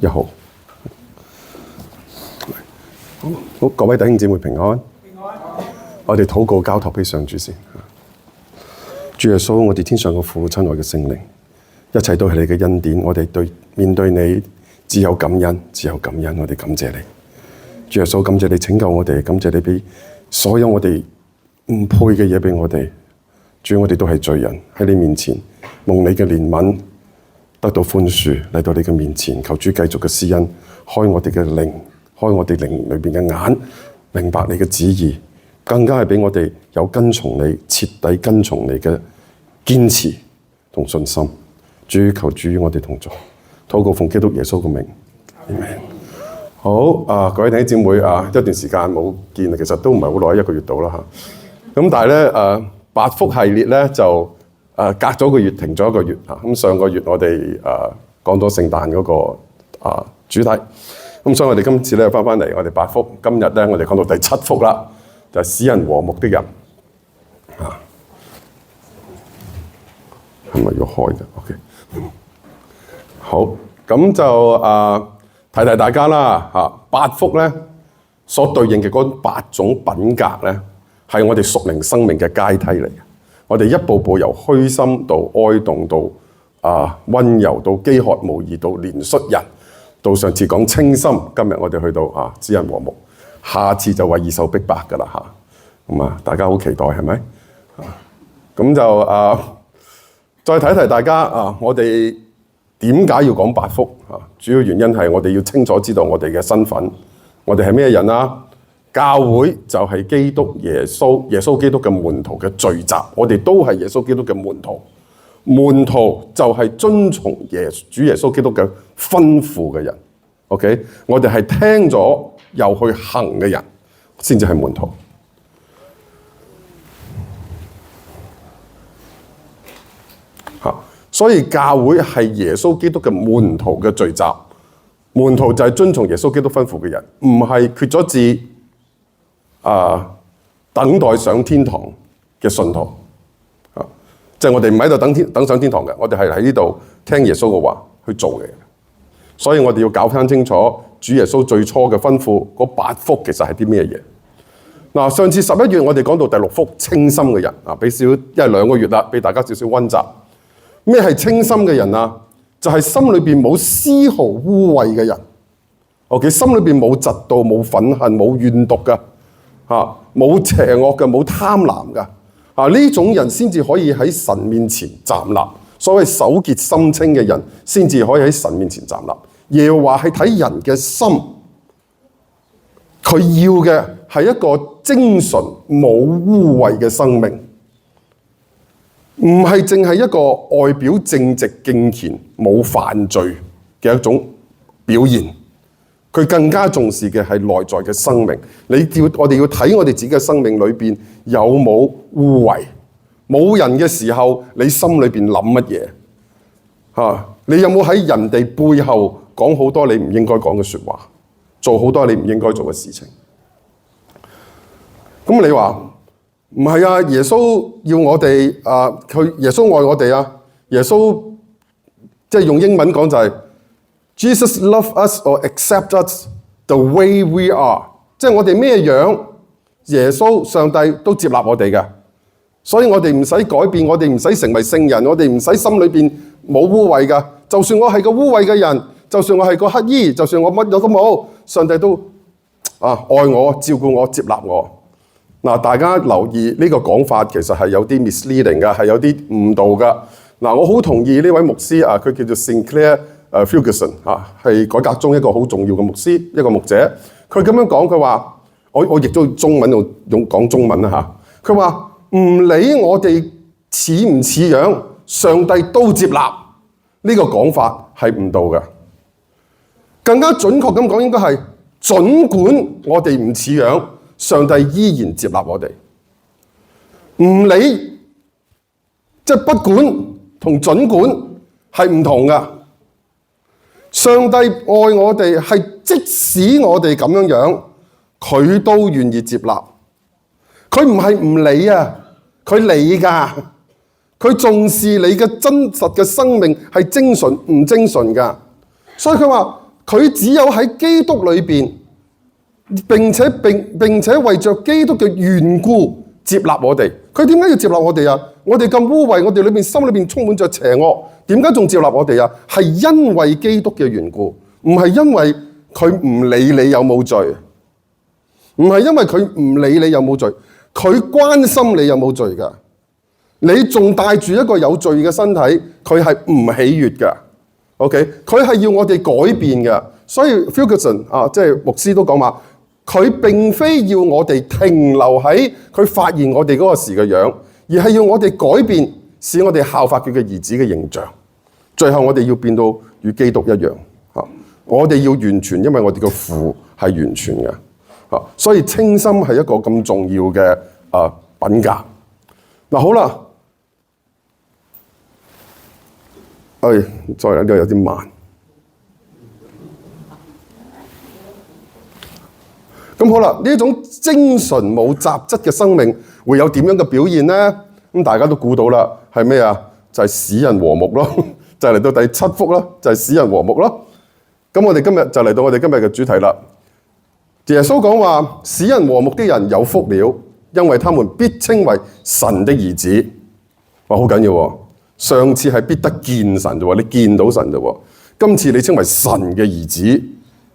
1號。好，各位弟兄姊妹平安。我哋禱告交託俾上主先。主耶穌，我哋天上嘅父，親愛嘅聖靈，一切都係你嘅恩典。我哋面對你只有感恩，只有感恩。我哋感謝你，主耶穌，感謝你拯救我哋，感謝你俾所有我哋唔配嘅嘢俾我哋。主，我哋都係罪人，喺你面前蒙你嘅憐憫，得到寬恕，嚟到你嘅面前，求主繼續嘅施恩，開我哋嘅靈，開我哋靈裏邊嘅眼，明白你嘅旨意，更加係俾我哋有跟從你、徹底跟從你嘅堅持同信心。主，求主與我哋同在，禱告奉基督耶穌嘅名，阿們。好各位弟兄姊妹一段時間冇見，其實都唔係好耐，1個月到啦嚇。咁但係咧八福系列咧就隔咗個月停咗1個月嚇。咁上個月我哋講咗聖誕嗰個主題，咁所以我哋今次咧翻嚟我哋八福，今日咧我哋講到第7福啦，就係使人和睦的人嚇。係咪要開嘅 ？OK， 好，咁就提提大家啦嚇。八福咧所對應嘅嗰8種品格咧，係我哋屬靈生命嘅階梯嚟嘅。我哋一步步由虛心到哀慟到溫柔到飢渴慕義到憐恤人，到上次講清心，今日我哋去到使人和睦，下次就為義受逼迫㗎啦嚇。咁大家好期待係咪？咁就再提提大家我哋點解要講八福？主要原因係我哋要清楚知道我哋嘅身份，我哋係咩人啊？教會就係基督耶穌基督嘅門徒嘅聚集，我哋都係耶穌基督嘅門徒。門徒就係遵從主耶穌基督嘅吩咐嘅人。OK， 我哋係聽咗又去行嘅人，先至係門徒。所以教會係耶穌基督嘅門徒嘅聚集，門徒就係遵從耶穌基督吩咐嘅人，唔係決咗志等待上天堂嘅信徒。即係我哋唔喺度等上天堂嘅，我哋係喺呢度聽耶穌嘅話去做嘅。所以我哋要搞翻清楚主耶穌最初嘅吩咐嗰8福其實係啲咩嘢？嗱，上次11月我哋講到第6福清心嘅人俾2個月啦，俾大家少少溫習。咩係清心嘅人啊？就係心裏邊冇絲毫污穢嘅人。OK， 心裏邊冇嫉妒、冇憤恨、冇怨毒嘅，冇邪惡嘅、冇貪婪嘅。呢種人先至可以喺神面前站立。所謂手潔心清嘅人，先至可以喺神面前站立。耶和華係睇人嘅心，佢要嘅係一個精純冇污穢嘅生命。唔係淨係一個外表正直敬虔冇犯罪嘅一種表現，佢更加重視嘅係內在嘅生命。我哋要睇我哋自己嘅生命裏邊有冇污穢。冇人嘅時候，你心裏邊諗乜嘢？你有冇喺人哋背後講好多你唔應該講嘅說話，做好多你唔應該做嘅事情？咁你話？唔係啊！耶穌要我哋耶穌愛我哋啊！耶穌即係用英文講就係 Jesus love us or accept us the way we are， 即係我哋咩樣，耶穌上帝都接納我哋嘅，所以我哋唔使改變，我哋唔使成為聖人，我哋唔使心裏邊冇污穢嘅。就算我係個污穢嘅人，就算我係個乞衣，就算我乜嘢都冇，上帝都愛我、照顧我、接納我。大家留意呢個講法其實係有啲 misleading 嘅，係有啲誤導嘅。我好同意呢位牧師佢叫做 Sinclair Ferguson 係改革中一個好重要嘅牧師，一個牧者。佢咁樣講，佢話我譯咗中文度講中文啦嚇。佢話唔理我哋似唔似樣，上帝都接納。呢個講法係誤導嘅。更加準確咁講，應該係儘管我哋唔似樣，上帝依然接納我哋。唔理，即係不管同儘管係唔同㗎。上帝愛我哋係即使我哋咁樣樣，佢都願意接納。佢唔係唔理啊，佢理㗎。佢重視你嘅真實嘅生命係精純唔精純㗎。所以佢話佢只有喺基督裏邊，並且為着基督嘅緣故接納我哋。佢點解要接納我哋啊？我哋咁污穢，我哋裏邊心裏邊充滿着邪惡，點解仲接納我哋啊？係因為基督嘅緣故，唔係因為佢唔理你有冇罪，唔係因為佢唔理你有冇罪，佢關心你有冇罪㗎。你仲帶住一個有罪嘅身體，佢係唔喜悅㗎。OK， 佢係要我哋改變嘅。所以 Ferguson 即係牧師都講話，佢並非要我哋停留喺佢發現我哋嗰個時嘅樣，而係要我哋改變，使我哋效法佢嘅兒子嘅形象。最後我哋要變到與基督一樣。我哋要完全，因為我哋嘅父係完全嘅。所以清心係一個咁重要嘅品格。嗱，好啦。再嚟呢個有啲慢。咁好啦，呢種精純冇雜質嘅生命會有點樣嘅表現呢？咁大家都估到啦，係咩啊？就係使人和睦咯，就係嚟到第7福啦，就係使人和睦咯。咁我哋今日就嚟到我哋今日嘅主題啦。耶穌講話，使人和睦的人有福了，因為他們必稱為神的兒子。哇，好緊要喎！上次係必得見神啫喎，你見到神啫喎。今次你稱為神嘅兒子，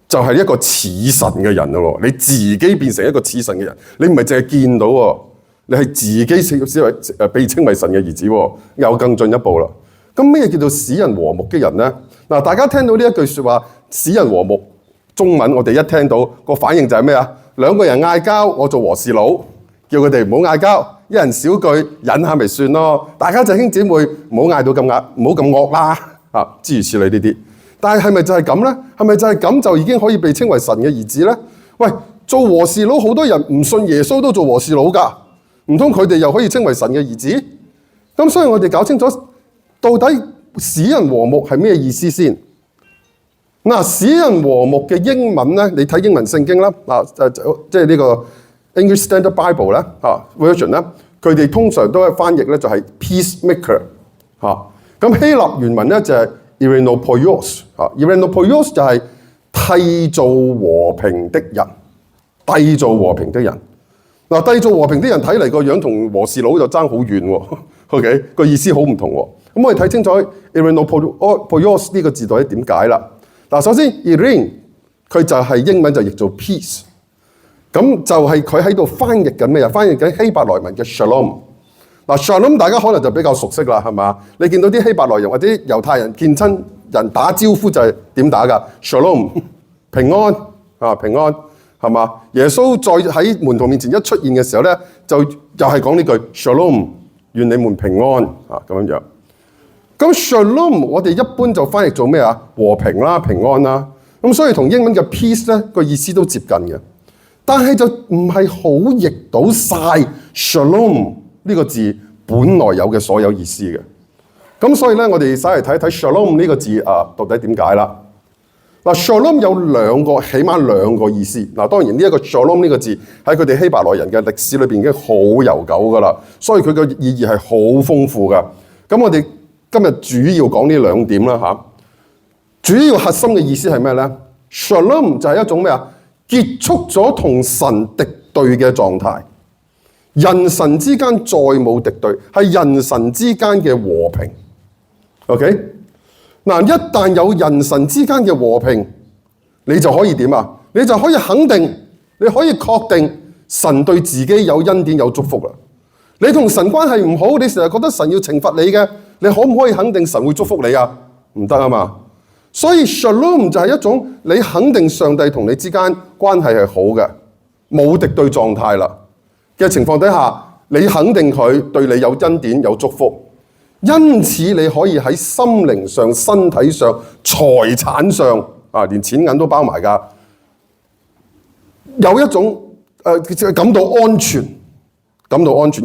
就係一個似神嘅人咯。你自己變成一個似神嘅人，你唔係淨係見到喎，你係自己被稱為神嘅兒子喎，又更進一步啦。咁咩叫做使人和睦嘅人咧？嗱，大家聽到呢一句説話，使人和睦，中文我哋一聽到個反應就係咩啊？兩個人嗌交，我做和事佬，叫佢哋唔好嗌交。一人少句，忍下咪算咯。大家弟兄姊妹唔好嗌到咁壓，唔好咁惡啦。諸如此類呢啲。但係咪就係咁咧？係咪就係咁就已經可以被稱為神嘅兒子咧？喂，做和事佬好多人唔信耶穌都做和事佬㗎，唔通佢哋又可以稱為神嘅兒子？咁所以我哋搞清楚到底使人和睦係咩意思先？嗱，使人和睦嘅英文咧，你睇英文聖經啦，即係呢個 English Standard Bible 咧version 咧，佢哋通常都係翻譯咧就係 peacemaker 咁希臘原文咧就係 Irainopoios Irainopoios 就係締造和平的人，締造和平的人。嗱，締造和平的人睇嚟個樣同和事佬就爭好遠喎。OK， 個意思好唔同喎。咁我哋睇清楚 Irainopoios 呢個字到底點解啦？嗱，首先 Irene 佢就係英文就譯做 peace。咁就係佢喺度翻譯緊咩啊？翻譯緊希伯來文嘅 Shalom。嗱 Shalom 大家可能就比較熟悉啦，係嘛？你見到啲希伯來人或者猶太人見親人打招呼就係點打㗎 ？Shalom 平安平安係嘛？耶穌再喺門徒面前一出現嘅時候咧，就又係講呢句 Shalom， 願你們平安咁樣。咁 Shalom 我哋一般就翻譯做咩啊？和平啦，平安啦。咁所以同英文嘅 peace 咧個意思都接近嘅。但係就唔係好譯到晒 Shalom 呢個字本來有嘅所有意思嘅。咁所以咧，我哋稍嚟睇一睇 Shalom 呢個字到底點解啦？嗱 Shalom 有起碼兩個意思。嗱，當然呢一個 Shalom 呢個字喺佢哋希伯來人嘅歷史裏邊已經好悠久噶啦，所以佢嘅意義係好豐富噶。咁我哋今日主要講呢兩點啦嚇。主要核心嘅意思係咩咧？ Shalom 就係一種咩啊？結束咗同神敵對嘅狀態，人神之間再冇敵對，係人神之間嘅和平。OK， 嗱，一旦有人神之間嘅和平，你就可以點啊？你就可以肯定，你可以確定神對自己有恩典有祝福啦。你同神關係唔好，你成日覺得神要懲罰你嘅，你可唔可以肯定神會祝福你啊？唔得啊嘛。所以 Shalom 就係一種你肯定上帝同你之間關係係好嘅，冇敵對狀態啦嘅情況底下，你肯定佢對你有恩典有祝福，因此你可以喺心靈上、身體上、財產上連錢銀都包埋㗎，有一種感到安全，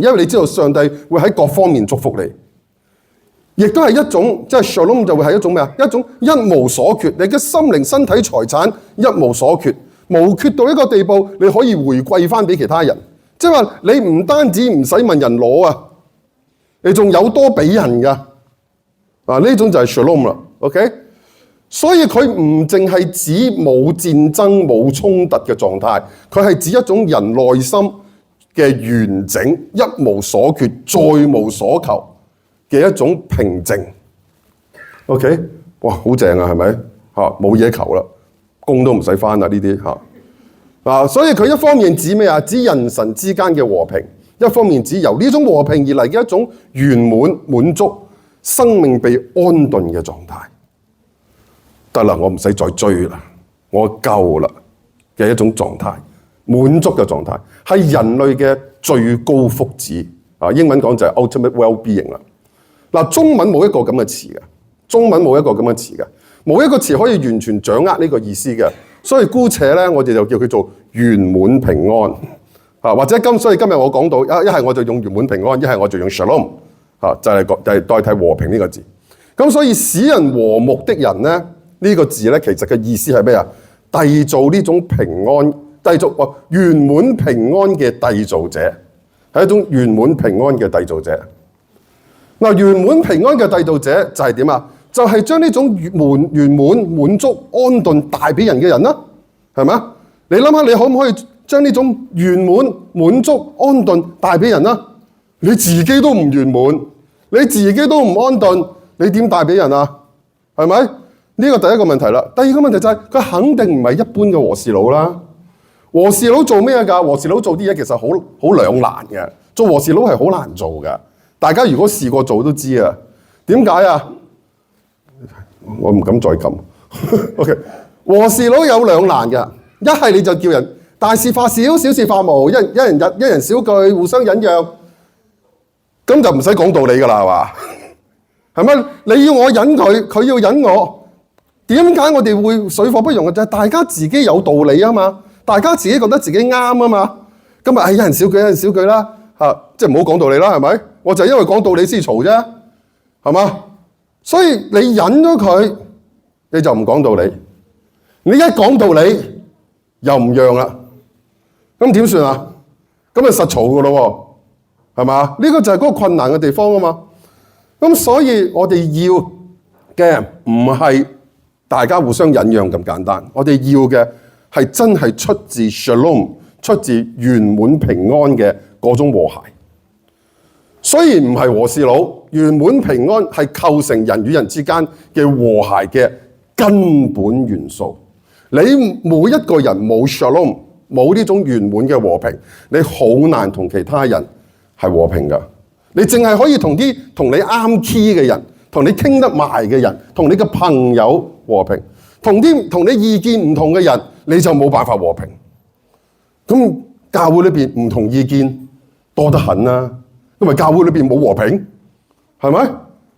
因為你知道上帝會喺各方面祝福你。亦都係一種，即係 Shalom 就會係一種咩啊？一種一無所缺，你嘅心靈、身體、財產一無所缺，無缺到一個地步，你可以回饋翻俾其他人。即係話你唔單止唔使問人攞啊，你仲有多俾人㗎。呢種就係 Shalom 啦。OK，所以佢唔淨係指冇戰爭冇衝突嘅狀態，佢係指一種人內心嘅完整、一無所缺、再無所求嘅一種平靜。OK， 哇，好正啊，係咪？冇嘢求啦，工都唔使返啦呢啲嚇。所以佢一方面指咩啊？指人神之間嘅和平，一方面指由呢種和平而嚟嘅一種圓滿滿足、生命被安頓嘅狀態。得啦，我唔使再追啦，我夠啦嘅一種狀態，滿足嘅狀態，係人類嘅最高福祉。英文講就係 ultimate well-being 啦。中文冇一個咁嘅詞嘅，中文冇一個咁嘅詞嘅，冇一個詞可以完全掌握呢個意思嘅。所以姑且咧，我哋就叫佢做圓滿平安。或者所以今日我講到一係我就用圓滿平安，一係我就用 shalom， 就係代替和平呢個字。咁所以使人和睦的人咧。呢個字咧，其實嘅意思係咩啊？締造呢種平安，締造圓滿平安嘅締造者，係一種圓滿平安嘅締造者。圓滿平安嘅締造者就係點啊？就係將呢種圓滿滿足安頓帶俾人嘅人啦，係咪啊？你諗下，你可唔可以將呢種圓滿滿足安頓帶俾人啊？你自己都唔圓滿，你自己都唔安頓，你點帶俾人啊？係咪？呢個第一個問題啦。第二個問題就係佢肯定唔係一般嘅和事佬啦。和事佬做咩㗎？和事佬做啲嘢其實好兩難嘅。做和事佬係好難做嘅。大家如果試過做都知啊。點解啊？我唔敢再撳。OK， 和事佬有兩難嘅。一係你就叫人大事化小，小事化無，一人少句，互相忍讓，咁就唔使講道理㗎啦，係嘛？係咪？你要我忍佢，佢要忍我。點解我哋會水火不容嘅？就係大家自己有道理啊嘛，大家自己覺得自己啱啊嘛。今日係一人少句，一人少句啦，即係唔好講道理啦，係咪？我就係因為講道理先嘈啫，係嘛？所以你忍咗佢，你就唔講道理。你一講道理又唔讓啦，咁點算啊？咁咪實嘈噶咯喎，係嘛？呢個就係嗰個困難嘅地方啊嘛。咁所以我哋要嘅唔係大家互相忍讓咁簡單，我哋要嘅係真係出自 Shalom， 出自圓滿平安嘅嗰種和諧。雖然唔係和事佬，圓滿平安係構成人與人之間嘅和諧嘅根本元素。你每一個人冇 Shalom， 冇呢種圓滿嘅和平，你好難同其他人係和平㗎。你淨係可以同啲同你啱 key 嘅人，同你傾得埋嘅人，同你嘅朋友和平，同你意見唔同嘅人，你就冇辦法和平。咁教會裏邊唔同意見多得很啦，因為教會裏邊冇和平，係咪？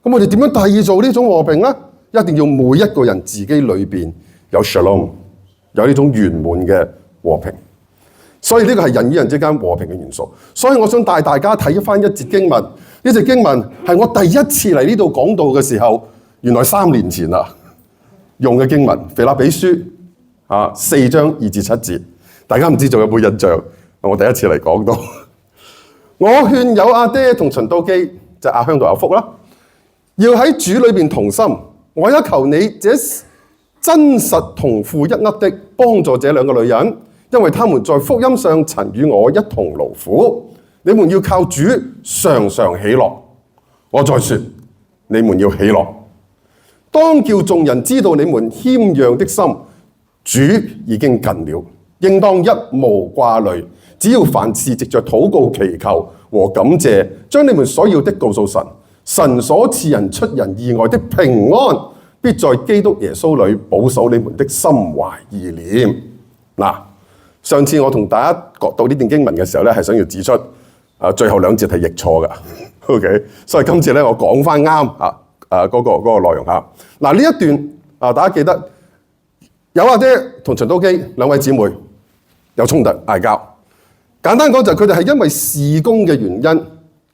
咁我哋點樣締造呢種和平咧？一定要每一個人自己裏邊有 shalom， 有呢種圓滿嘅和平。所以呢個係人與人之間和平嘅元素。所以我想帶大家睇翻一節經文。呢節經文係我第一次嚟呢度講道嘅時候，原來3年前啦用嘅經文，腓立比書4章2至7節。大家唔知仲有冇印象？我第一次嚟講道。我勸友阿爹同循都基，就阿香同阿福啦，要喺主裏邊同心。我一求你這真實同負一軛的，幫助這兩個女人。因為他們在福音上曾與我一同勞苦，你們要靠主常常喜樂。我再說，你們要喜樂。當叫眾人知道你們謙讓的心，主已經近了。應當一無掛慮，只要凡事藉着禱告祈求和感謝，將你們所要的告訴神。神所賜人出人意外的平安，必在基督耶穌裏保守你們的心懷意念。嗱。上次我同大家讀呢段經文嘅時候咧，係想要指出，最後2節係譯錯嘅，OK。所以今次咧，我講翻啱嗰個內容嚇。嗱，呢一段大家記得友阿爹同循都基兩位姊妹有衝突嗌交。簡單講就係佢哋係因為事工嘅原因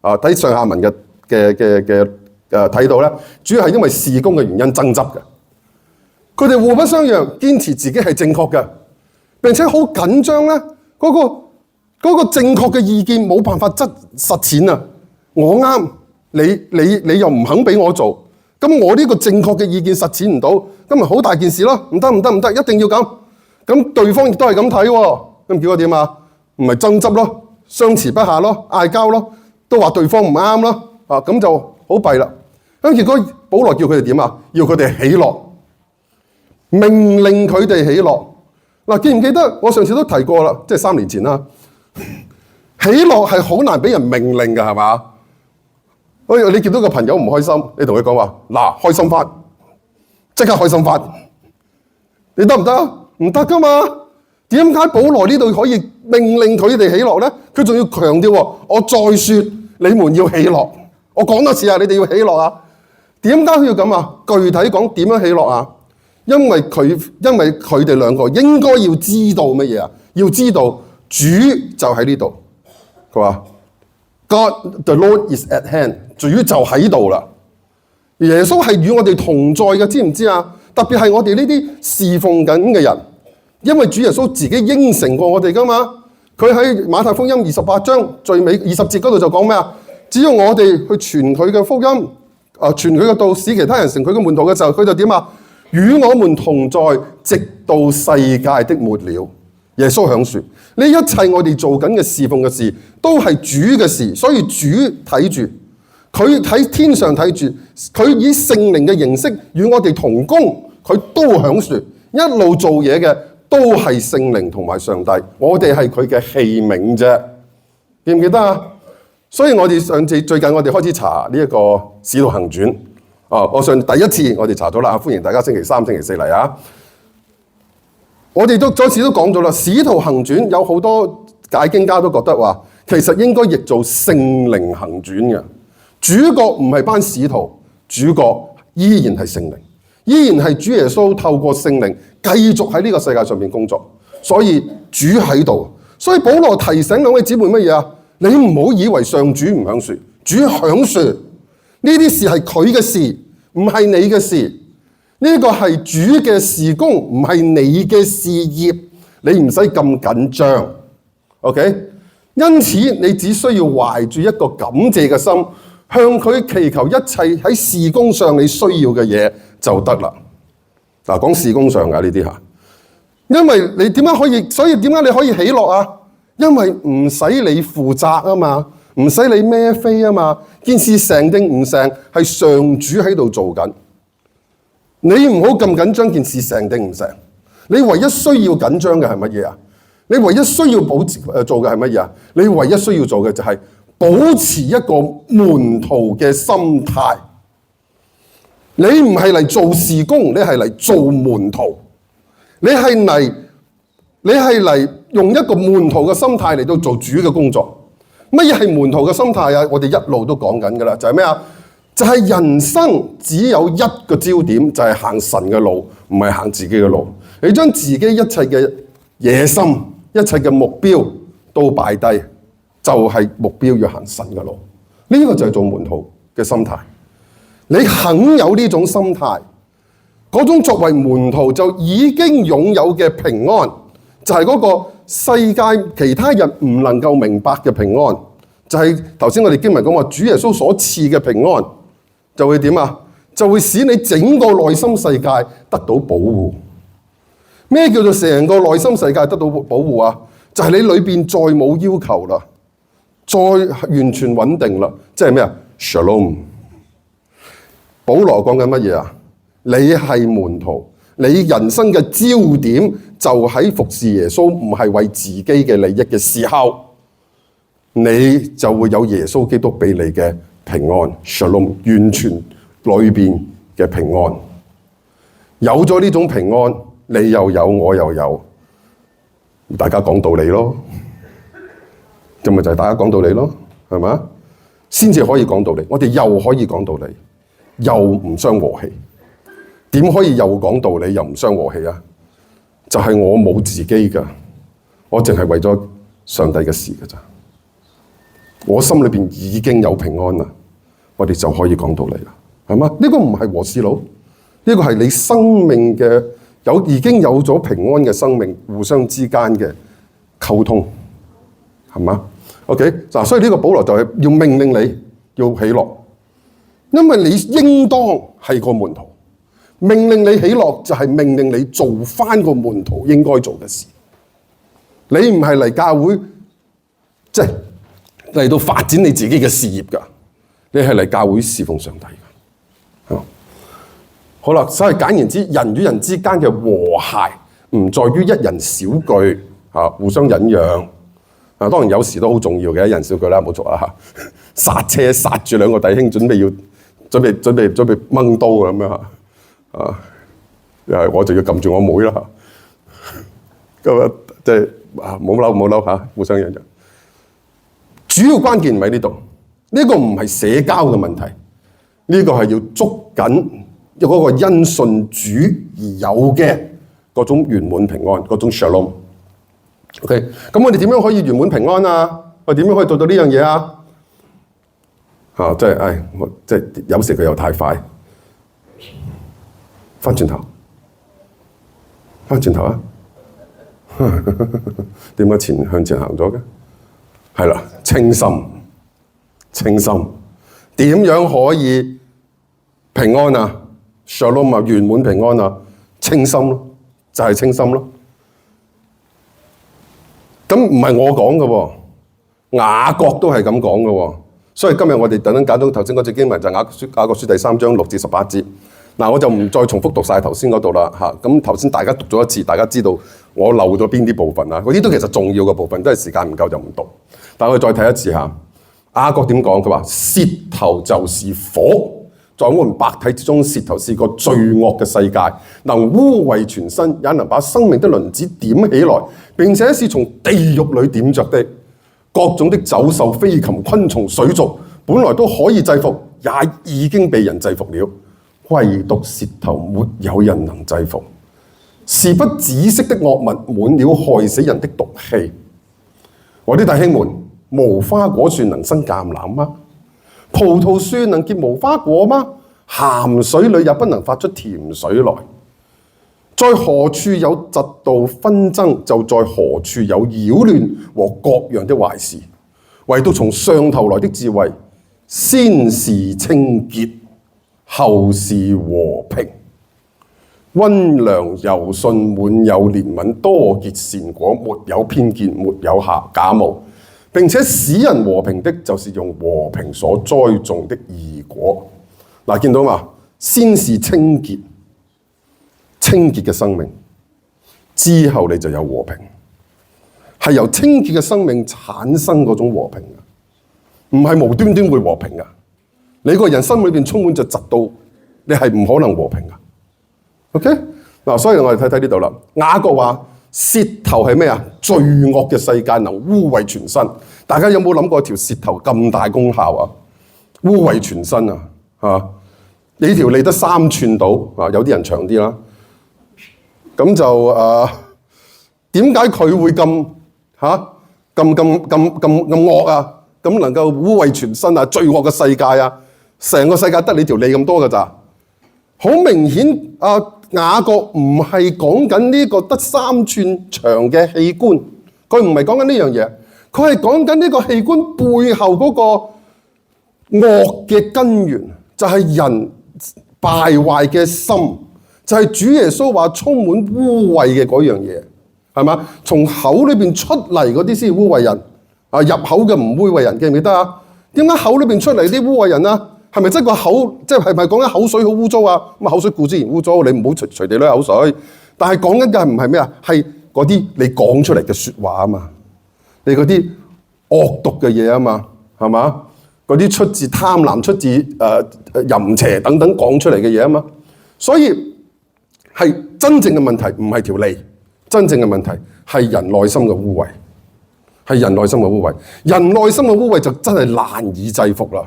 睇上下文嘅睇到咧，主要係因為事工嘅原因爭執嘅。佢哋互不相讓，堅持自己係正確嘅。並且好緊張咧，嗰個正確嘅意見冇辦法實踐啊！我啱，你又唔肯俾我做，咁我呢個正確嘅意見實踐唔到，咁咪好大件事咯。唔得，一定要咁。咁對方亦都係咁睇喎。咁結果點啊？唔係爭執咯，相持不下咯，嗌交咯，都話對方唔啱咯。咁就好弊啦。咁結果保羅叫佢哋點啊？要佢哋喜樂，命令佢哋喜樂。嗱，記唔記得我上次都提過啦？即係3年前啦。喜樂係好難俾人命令㗎，係嘛？你見到個朋友唔開心，你同佢講話嗱，開心翻，即刻開心翻，你得唔得？唔得㗎嘛？點解保羅呢度可以命令佢哋喜樂咧？佢仲要強調我再說你們要喜樂。我講多次啊，你哋要喜樂啊！點解佢要咁啊？具體講點樣喜樂啊？因為佢哋兩個應該要知道乜嘢啊？要知道主就喺呢度。佢話 God the Lord is at hand， 主就喺度啦。耶穌係與我哋同在嘅，知唔知啊？特別係我哋呢啲侍奉緊嘅人，因為主耶穌自己應承過我哋噶嘛。佢喺馬太福音28章最尾20節嗰度就講咩啊？只要我哋去傳佢嘅福音，傳佢嘅道，使其他人成佢嘅門徒嘅時候，佢就點啊？與我們同在，直到世界的末了。耶穌響說，呢一切我哋做緊嘅侍奉嘅事，都係主嘅事，所以主睇住，佢喺天上睇住，佢以聖靈嘅形式與我哋同工，佢都響說，一路做嘢嘅都係聖靈同埋上帝，我哋係佢嘅器皿啫，記唔記得啊？所以我哋最近我哋開始查呢一個《使徒行傳》。我上第一次我哋查咗啦，歡迎大家星期3、星期4嚟啊！我哋再次都講咗啦，《使徒行傳》有好多解經家都覺得話，其實應該譯做聖靈行傳嘅。主角唔係班使徒，主角依然係聖靈，依然係主耶穌透過聖靈繼續喺呢個世界上面工作。所以主喺度，所以保羅提醒兩位姊妹乜嘢啊？你唔好以為上主唔響說，主響說。呢啲事係佢嘅事，唔係你嘅事。呢個係主嘅事工，唔係你嘅事業。你唔使咁緊張 ，OK？ 因此你只需要懷住一個感謝嘅心，向佢祈求一切喺事工上你需要嘅嘢就得啦。嗱，講事工上㗎呢啲嚇，因為你點解可以？所以點解你可以喜樂啊？因為唔使你負責啊嘛。唔使你孭飛啊嘛，件事成定唔成係上主喺度做緊，你唔好咁緊張件事成定唔成，你唯一需要緊張嘅係乜嘢啊？你唯一需要做嘅係乜嘢啊？你唯一需要做嘅就係保持一個門徒嘅心態。你唔係嚟做事工，你係嚟做門徒，你係嚟用一個門徒嘅心態嚟到做主嘅工作。乜嘢係門徒嘅心態啊？我哋一路都講緊㗎啦，就係咩啊？就係人生只有一個焦點，就係行神嘅路，唔係行自己嘅路。你將自己一切嘅野心、一切嘅目標都擺低，就係目標要行神嘅路。呢個就係做門徒嘅心態。你肯有呢種心態，嗰種作為門徒就已經擁有嘅平安，就係嗰個世界其他人唔能夠明白嘅平安，就係頭先我哋經文講話，主耶穌所賜嘅平安，就會點啊？就會使你整個內心世界得到保護。咩叫做成個內心世界得到保護啊？就係你裏邊再冇要求啦，再完全穩定啦，即係咩啊 ？Shalom。保羅講緊乜嘢啊？你係門徒。你人生嘅焦點就喺服侍耶穌，唔係為自己嘅利益嘅時候，你就會有耶穌基督俾你嘅平安 ，Shalom， 完全裏邊嘅平安。有咗呢種平安，你又有，我又有，大家講道理咯，咁咪就係大家講道理咯，係嘛？先至可以講道理，我哋又可以講道理，又唔相和氣。點可以又講道理又唔相和氣啊？就係我冇自己噶，我淨係為咗上帝嘅事噶咋。我心裏邊已經有平安啦，我哋就可以講道理啦，係嘛？呢個唔係和事佬，呢個係你生命嘅已經有咗平安嘅生命，互相之間嘅溝通，係嘛？OK 嗱，所以呢個保羅就係要命令你要喜樂。因為你應當係個門徒，命令你喜樂就係命令你做返個門徒應該做嘅事。你唔係嚟教會即係嚟到發展你自己嘅事業㗎，你係嚟教會侍奉上帝㗎。好啦，所以簡言之，人與人之間嘅和諧唔在於一人少句互相忍讓。當然有時都好重要嘅，一人少句啦，冇錯啦嚇。剎車剎住兩個弟兄，準備掹刀咁樣我就要撳住我妹啦。咁啊，即係冇嬲嚇，互相忍讓。主要關鍵唔喺呢度，呢個唔係社交嘅問題，呢個係要捉緊嗰個因信主而有嘅嗰種圓滿平安，嗰種 shalom。OK， 咁我哋點樣可以圓滿平安啊？我點樣可以做到呢樣嘢啊？即係有時佢又太快，翻轉頭啊！點解向前行咗嘅？係啦，清心，點樣可以平安啊 ？Shalom 啊，圓滿平安啊，清心咯，就係清心咯。咁唔係我講嘅喎，雅各都係咁講嘅喎。所以今日我哋特登揀到頭先嗰隻經文就係雅各書第3章6至18節。嗱，我就唔再重複讀晒頭先嗰度啦嚇。咁頭先大家讀咗一次，大家知道我漏咗邊啲部分啊？嗰啲都其實重要嘅部分，都係時間唔夠就唔讀。但係我哋再睇一次嚇，雅各點講？佢話舌頭就是火，在我們百體之中，舌頭是個罪惡嘅世界，能污穢全身，也能把生命的輪子點起來，並且是從地獄裏點着的。各種的走獸、飛禽、昆蟲、水族，本來都可以制服，也已經被人制服了，唯獨舌頭沒有人能制服。是不止息的惡物，滿了害死人的毒氣。我啲弟兄們，無花果樹能生橄欖嗎？葡萄樹能結無花果嗎？鹹水裏也不能發出甜水來。在何處有嫉妒紛爭，就在何處有擾亂和各樣的壞事。唯獨從上頭來的智慧，先是清潔，後是和平，溫良柔順，滿有憐憫，多結善果，沒有偏見，沒有假冒，並且使人和平的，就是用和平所栽種的義果。嗱，見到嘛？先是清潔嘅生命，之後你就有和平，係由清潔嘅生命產生嗰種和平嘅，唔係無端端會和平嘅。你個人心裏邊充滿着嫉妒，你係唔可能和平嘅。OK， 嗱，所以我哋睇睇呢度啦。雅各話舌頭係咩啊？罪惡嘅世界，能污穢全身。大家有冇諗過條舌頭咁大功效啊？污穢全身啊！你條脷得3寸到啊，有啲人長啲啦。咁就點解佢會咁惡啊？咁能夠污穢全身啊？罪惡嘅世界啊！成個世界得你條脷咁多㗎咋？好明顯雅各唔係講緊呢個得3寸長嘅器官，佢唔係講緊呢樣嘢，佢係講緊呢個器官背後嗰個惡嘅根源，就係人敗壞嘅心。就係主耶穌話充滿污穢嘅嗰樣嘢，係嘛？從口裏邊出嚟嗰啲先污穢人，入口嘅唔污穢人，記唔記得啊？點解口裏邊出嚟啲污穢人啊？係咪即係個口，即係咪講緊口水好污糟啊？咁口水固然污糟，你唔好隨地攞口水。但係講緊嘅唔係咩啊？係嗰啲你講出嚟嘅説話啊嘛，你嗰啲惡毒嘅嘢啊嘛，係嘛？嗰啲出自貪婪、出自淫邪等等講出嚟嘅嘢啊嘛，所以。係真正嘅問題唔係條脷，真正嘅問題係人內心嘅污穢，係人內心嘅污穢。人內心嘅污穢就真係難以制服啦。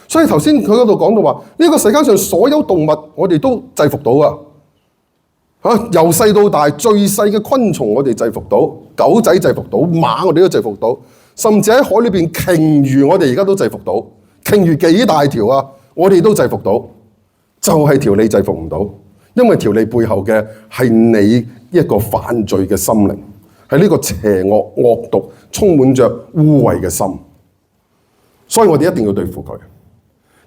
所以頭先佢嗰度講到話，呢個世界上所有動物我哋都制服到啊！由細到大最細嘅昆蟲我哋制服到，狗仔制服到，馬我哋都制服到，甚至喺海裏邊鯨魚我哋而家都制服到。鯨魚幾大條啊？我哋都制服到，就係條脷制服唔到。因為條脷背後嘅係你一個犯罪嘅心靈，係呢個邪惡惡毒充滿着污穢嘅心，所以我哋一定要對付佢。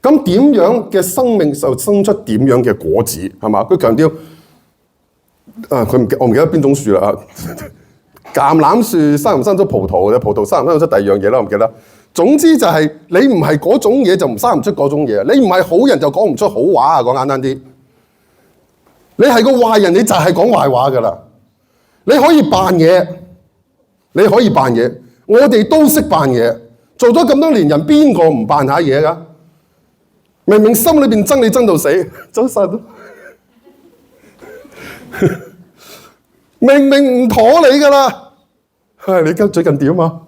咁點樣嘅生命就生出點樣嘅果子，係嘛？佢強調我唔記得邊種樹啦。橄欖樹生唔生出葡萄嘅？葡萄生唔生出第二樣嘢啦？我唔記得。總之就係你唔係嗰種嘢就唔生唔出嗰種嘢。你唔係好人就講唔出好話啊！講簡單啲，你係個壞人你就係講壞話噶啦。你可以扮嘢，你可以扮嘢，我哋都識扮嘢。做咗咁多年人，邊個唔扮下嘢噶？明明心裏邊憎你憎到死，早晨。明明唔妥你噶啦。你最近點啊？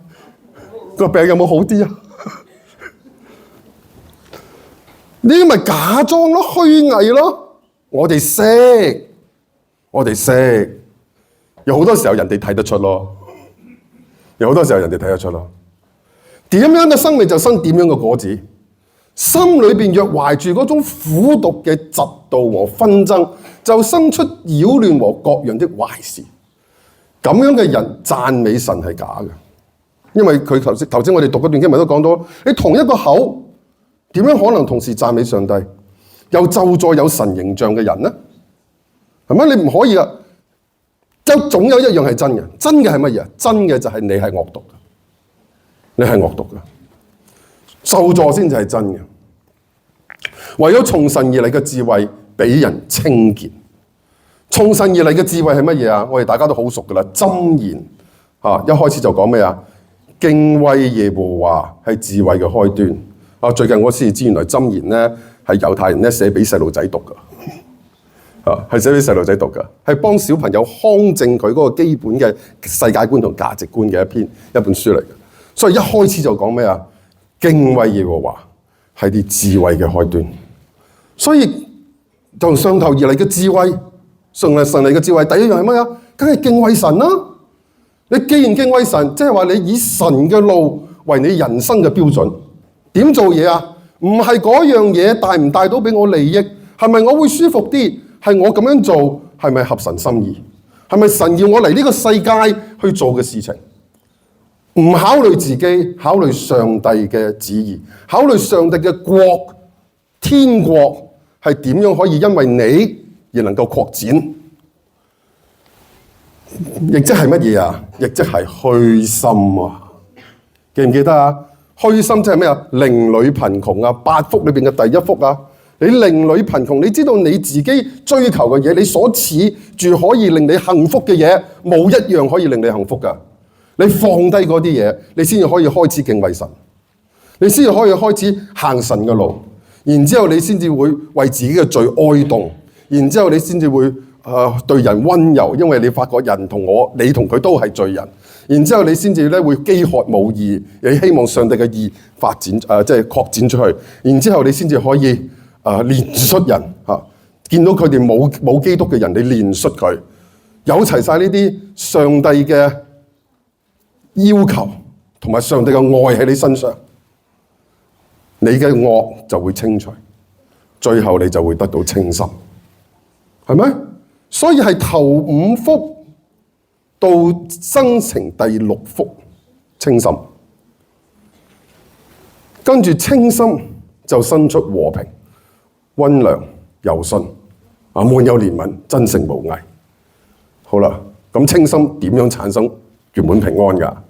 個病有冇好啲啊？呢啲咪假裝咯，虛偽咯。我哋識，有好多時候人哋睇得出咯。點樣嘅生命就生點樣嘅果子。心裏邊若懷住嗰種苦毒嘅嫉妒和紛爭，就生出擾亂和各樣的壞事。咁樣嘅人讚美神係假嘅，因為佢頭先我哋讀嗰段經文都講到，你同一個口點樣可能同時讚美上帝，又咒詛有神形象嘅人呢？係咪？你唔可以噶，就總有一樣係真嘅。真嘅係乜嘢？真嘅就係你係惡毒嘅，咒詛先至係真嘅。唯有從神而嚟嘅智慧，俾人稱潔。從神而嚟嘅智慧係乜嘢啊？我哋大家都好熟噶啦，箴言一開始就講咩啊？敬畏耶和華係智慧嘅開端。最近我先至知，原來箴言咧係猶太人咧寫俾細路仔讀噶，係寫俾細路仔讀噶，係幫小朋友匡正佢嗰個基本嘅世界觀同價值觀嘅一本書嚟嘅。所以一開始就講咩啊？敬畏耶和華係啲智慧嘅開端。所以從上頭而嚟嘅智慧，神嚟嘅智慧，第一樣係乜嘢？梗係敬畏神啦。你既然敬畏神，即係話你以神嘅路為你人生嘅標準。點做嘢啊？唔係嗰樣嘢帶唔帶到俾我利益，係咪我會舒服啲？係我咁樣做係咪合神心意？係咪神要我嚟呢個世界去做嘅事情？唔考慮自己，考慮上帝嘅旨意，考慮上帝嘅國，天國係點樣可以因為你而能夠擴展？亦即係乜嘢啊？亦即係虛心啊！記唔記得啊？虛心即係咩啊？鄰里貧窮啊，八福裏邊嘅第一福啊！你鄰里貧窮，你知道你自己追求嘅嘢，你所恃住可以令你幸福嘅嘢，冇一樣可以令你幸福噶。你放低嗰啲嘢，你先至可以開始敬畏神，你先至可以開始行神嘅路，然之後你先至會為自己嘅罪哀慟，然之後你先至會對人溫柔，因為你發覺人同我，你同佢都係罪人，然之後你先至咧會飢渴慕義，你希望上帝嘅義發展即係擴展出去，然之後你先至可以憐恤人見到佢哋冇基督嘅人，你憐恤佢，有齊晒呢啲上帝嘅要求同埋上帝嘅愛喺你身上，你嘅惡就會清除，最後你就會得到清心，係咪？所以係頭五福到生成第六福，清心，跟住清心就生出和平、溫良、柔順，滿有憐憫、真誠無偽。好啦，咁清心點樣產生圓滿平安噶？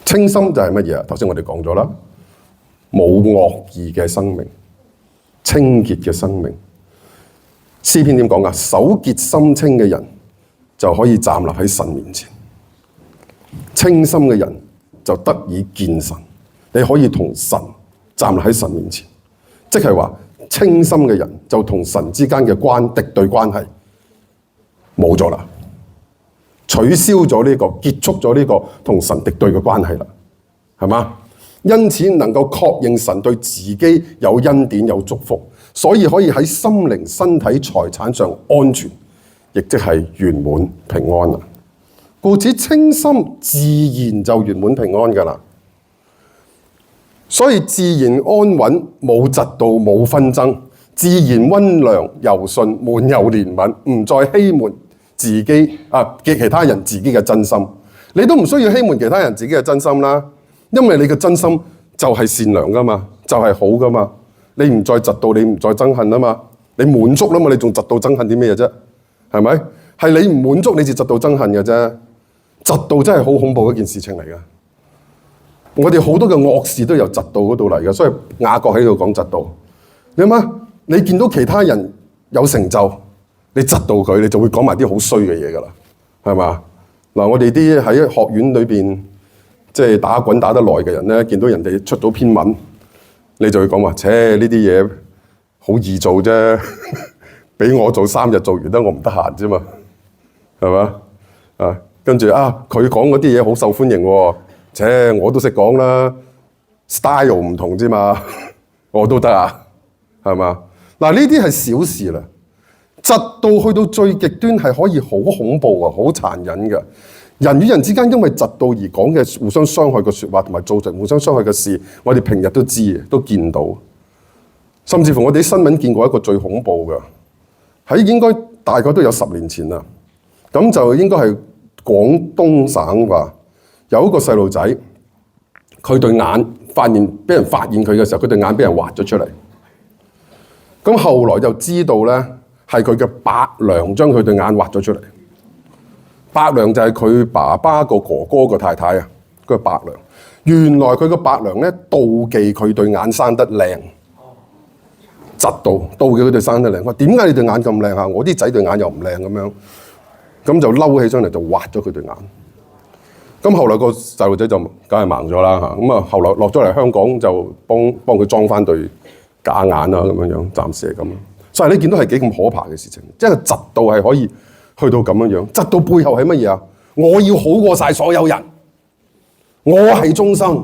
清心就係乜嘢啊？頭先我哋講咗啦，冇惡意嘅生命，清潔嘅生命。詩篇點講啊？手潔心清嘅人就可以站立喺神面前，清心嘅人就得以見神。你可以同神站立喺神面前，即係話清心嘅人就同神之間嘅敵對關係冇咗啦，取消咗呢個，結束咗呢個同神敵對嘅關係啦，係嘛？因此能夠確認神對自己有恩典有祝福，所以可以喺心靈、身體、財產上安全，亦即係圓滿平安啦。故此清心自然就圓滿平安噶啦。所以自然安穩，冇嫉妒，冇紛爭，自然溫良柔順，滿有憐憫，唔再欺瞞自己其他人自己嘅真心。你都唔需要欺瞞其他人自己嘅真心啦，因為你嘅真心就係善良噶嘛，就係好噶嘛。你唔再嫉妒，你唔再憎恨啊嘛。你滿足啦嘛，你仲嫉妒憎恨啲咩啫？係咪？係你唔滿足，你至嫉妒憎恨嘅啫。嫉妒真係好恐怖一件事情嚟㗎。我哋好多嘅惡事都由嫉妒嗰度嚟嘅，所以雅各喺度講嫉妒。你諗下，你見到其他人有成就，你嫉妒佢，你就會講埋啲好衰嘅嘢㗎啦，係嘛？嗱，我哋啲喺學院裏邊即係打滾打得耐嘅人咧，見到人哋出咗篇文，你就會講話：切，呢啲嘢好易做啫，俾我做3日做完啦，我唔得閒啫嘛，係嘛？啊，跟住佢講嗰啲嘢好受歡迎喎，切，我都識講啦 ，style 唔同啫嘛，我都得啊，係嘛？嗱，呢啲係小事啦，嫉妒去到最極端係可以好恐怖啊，好殘忍嘅。人與人之間因為嫉妒而講嘅互相傷害嘅説話，同埋造成互相傷害嘅事，我哋平日都知嘅，都見到。甚至乎我哋啲新聞見過一個最恐怖嘅，喺應該大概都有10年前啦。咁就應該係廣東省話有一個細路仔，佢對眼俾人發現佢嘅時候，佢對眼俾人挖咗出嚟。咁後來就知道咧，係佢嘅伯娘將佢對眼挖咗出嚟。伯娘就係佢爸爸個哥哥個太太啊，佢伯娘。原來佢個伯娘咧妒忌佢對眼生得靚，妒忌佢對生得靚。話點解你對眼咁靚啊？我啲仔對眼又唔靚咁樣，咁就嬲起上嚟就挖咗佢對眼。咁後來個細路仔就梗係盲咗啦嚇。咁啊後來落咗嚟香港就幫佢裝翻對假眼啊咁樣，暫時係咁。所以你見到係幾咁可怕嘅事情，即係嫉妒係可以去到咁樣。嫉妒背後係乜嘢啊？我要好過晒所有人，我係中心，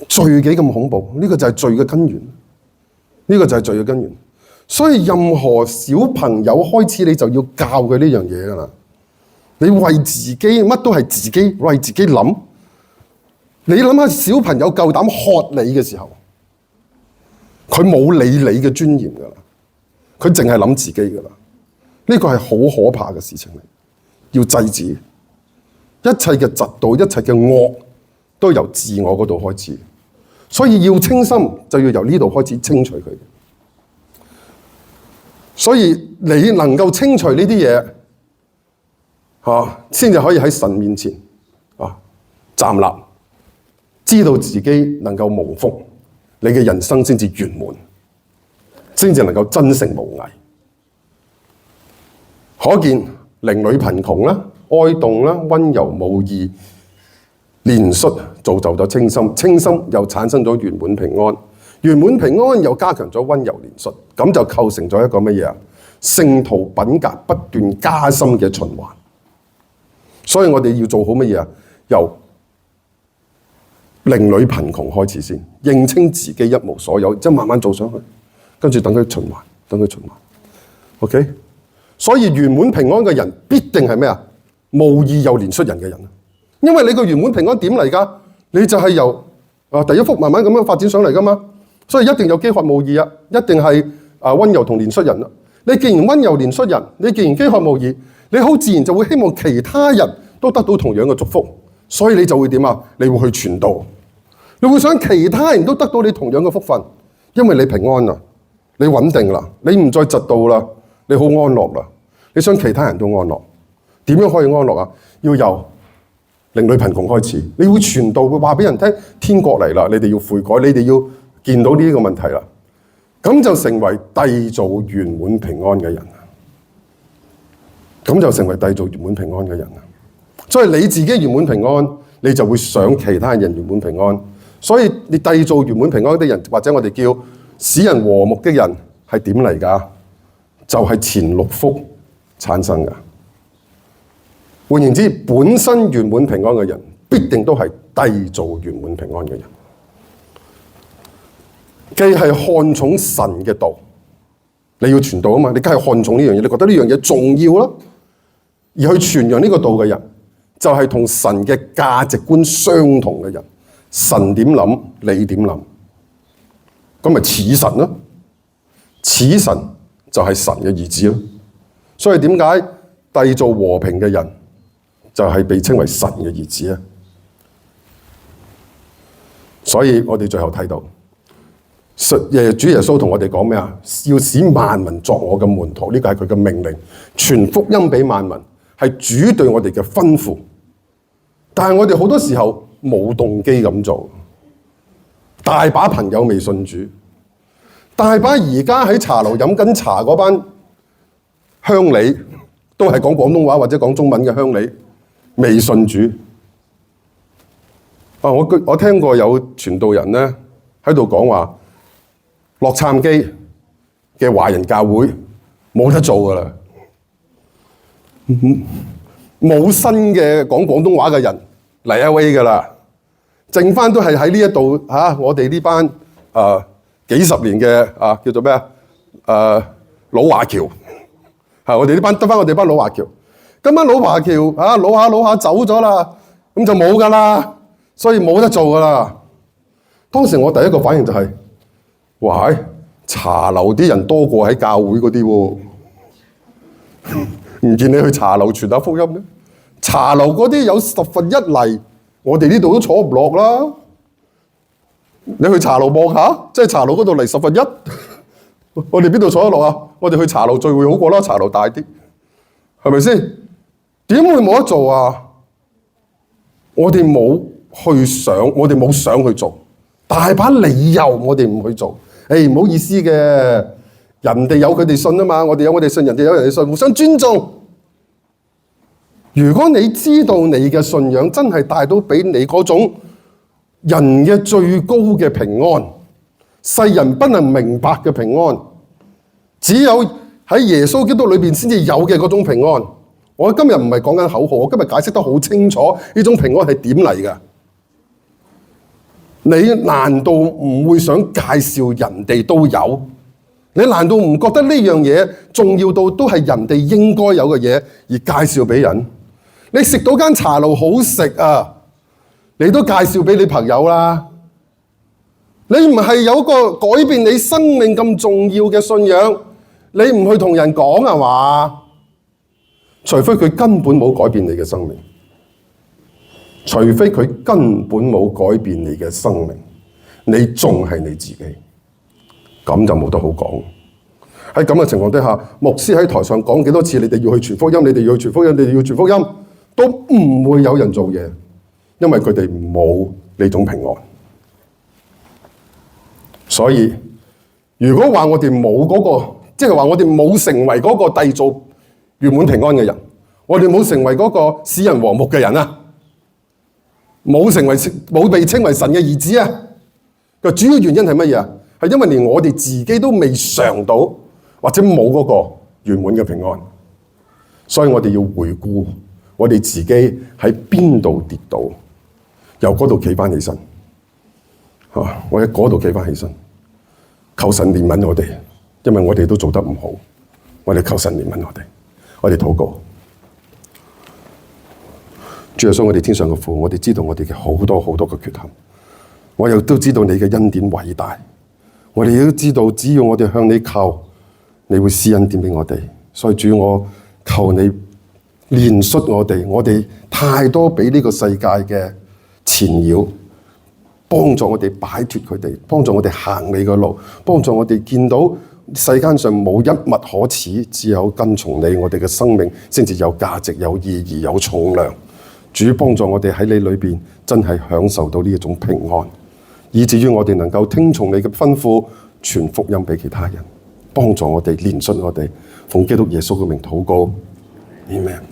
罪幾咁恐怖？呢個就係罪嘅根源，呢個就係罪嘅根源。所以任何小朋友開始你就要教佢呢樣嘢㗎啦。你為自己乜都係自己為自己諗。你諗下小朋友夠膽喝你嘅時候，佢冇理你嘅尊嚴㗎啦，佢淨係諗自己㗎啦。呢個係好可怕嘅事情嚟，要制止。一切嘅嫉妒，一切嘅惡，都由自我嗰度開始。所以要清心，就要由呢度開始清除佢。所以你能夠清除呢啲嘢，先至可以喺神面前站立，知道自己能夠蒙福，你嘅人生先至圓滿，先至能夠真誠無偽。可見靈裡貧窮啦、哀慟啦、溫柔無義、憐恤，造就咗清心，清心又產生咗圓滿平安，圓滿平安又加強咗溫柔憐恤，咁就構成咗一個乜嘢啊？聖徒品格不斷加深嘅循環。所以我哋要做好乜嘢啊？由靈裡貧窮開始先，認清自己一無所有，即係慢慢做上去，跟住等佢循環，等佢循環。OK？所以圓滿平安嘅人必定係咩啊？無義又憐恤人嘅人。因為你個圓滿平安點嚟㗎？你就係由第一福慢慢咁樣發展上嚟㗎嘛。所以一定有飢渴無義啊，一定係溫柔同憐恤人啦。你既然溫柔憐恤人，你既然飢渴無義，你好自然就會希望其他人都得到同樣嘅祝福。所以你就會點啊？你會去傳道，你會想其他人都得到你同樣嘅福分，因為你平安啦，你穩定啦，你唔再嫉妒啦，你好安樂啦。你想其他人都安樂，點樣可以安樂啊？要由靈裡貧窮開始，你會傳道，會話俾人聽天國嚟啦，你哋要悔改，你哋要見到呢個問題啦，咁就成為締造圓滿平安嘅人，咁就成為締造圓滿平安嘅人。所以你自己圓滿平安，你就會想其他人圓滿平安。所以你締造圓滿平安的人，或者我哋叫使人和睦的人，係點嚟㗎？就係前6福產生㗎。換言之，本身圓滿平安嘅人，必定都係締造圓滿平安嘅人。既係看重神嘅道，你要傳道啊嘛，你梗係看重呢樣嘢，你覺得呢樣嘢重要啦，而去傳揚呢個道嘅人，就係同神嘅價值觀相同嘅人。神點諗，你點諗，咁咪似神咯？似神就係神嘅兒子咯。所以點解締造和平嘅人就係被稱為神嘅兒子啊？所以我哋最後睇到，主耶穌同我哋講咩啊？要使萬民作我嘅門徒，呢個係佢嘅命令，傳福音俾萬民，係主對我哋嘅吩咐。但係我哋好多時候冇動機咁做，大把朋友未信主，大把而家喺茶樓飲緊茶嗰班鄉里，都係講廣東話或者講中文嘅鄉里，未信主。我聽過有傳道人咧喺度講話，洛杉磯嘅華人教會冇得做噶啦，冇新嘅講廣東話嘅人嚟一位噶啦，剩翻都係喺呢一度我哋呢班幾十年嘅叫做咩老華僑，我哋呢班得翻我哋班老華僑。今晚老華僑老下走咗啦，咁就冇噶啦，所以冇得做噶啦。當時我第一個反應就係，哇！茶樓啲人多過喺教會嗰啲喎，唔見你去茶樓傳下福音咩？茶樓嗰啲有1/10嚟，我哋呢度都坐唔落啦。你去茶樓望下，即係茶樓嗰度嚟1/10，我哋邊度坐得落啊？我哋去茶樓聚會好過啦，茶樓大啲，係咪先？點會冇得做啊？我哋冇去想，我哋冇想去做，大把理由我哋唔去做。唔好意思嘅，人哋有佢哋信啊嘛，我哋有我哋信，人哋有人哋信，互相尊重。如果你知道你嘅信仰真係帶到俾你嗰種人嘅最高嘅平安，世人不能明白嘅平安，只有喺耶穌基督裏邊先至有嘅嗰種平安。我今日唔係講緊口號，我今日解釋得好清楚，呢種平安係點嚟嘅？你難道唔會想介紹人哋都有？你難道唔覺得呢樣嘢重要到都係人哋應該有嘅嘢而介紹俾人？你食到間茶樓好食啊，你都介紹俾你朋友啦。你唔係有個改變你生命咁重要嘅信仰，你唔去同人講係嘛？除非佢根本冇改變你嘅生命。除非佢根本冇改變你嘅生命，你仲係你自己，咁就冇得好講。喺咁嘅情況底下，牧師喺台上講幾多次，你哋要去傳福音，你哋要去傳福音，你哋要傳福音，都唔會有人做嘢，因為佢哋冇呢種平安。所以，如果話我哋冇嗰個，即係話我哋冇成為嗰個締造圓滿平安嘅人，我哋冇成為嗰個使人和睦嘅人啊！冇被稱為神嘅兒子啊！個主要原因係乜嘢啊？係因為連我哋自己都未嘗到，或者冇嗰個圓滿嘅平安，所以我哋要回顧我哋自己喺邊度跌倒，由嗰度企翻起身。我喺嗰度企翻起身，求神憐憫我哋，因為我哋都做得唔好，我哋求神憐憫我哋，我哋禱告。主耶穌，我哋天上嘅父，我哋知道我哋嘅好多好多嘅缺陷，我又都知道你嘅恩典偉大，我哋亦都知道只要我哋向你求，你會施恩典俾我哋。所以主，我求你憐恤我哋太多俾呢個世界嘅纏繞，幫助我哋擺脫佢哋，幫助我哋行你嘅路，幫助我哋見到世間上冇一物可恥，只有跟從你，我哋嘅生命先至有價值、有意義、有重量。主幫助我哋喺你裏邊真係享受到呢一種平安，以至於我哋能夠聽從你嘅吩咐，傳福音俾其他人，幫助我哋，憐恤我哋，奉基督耶穌嘅名禱告，Amen。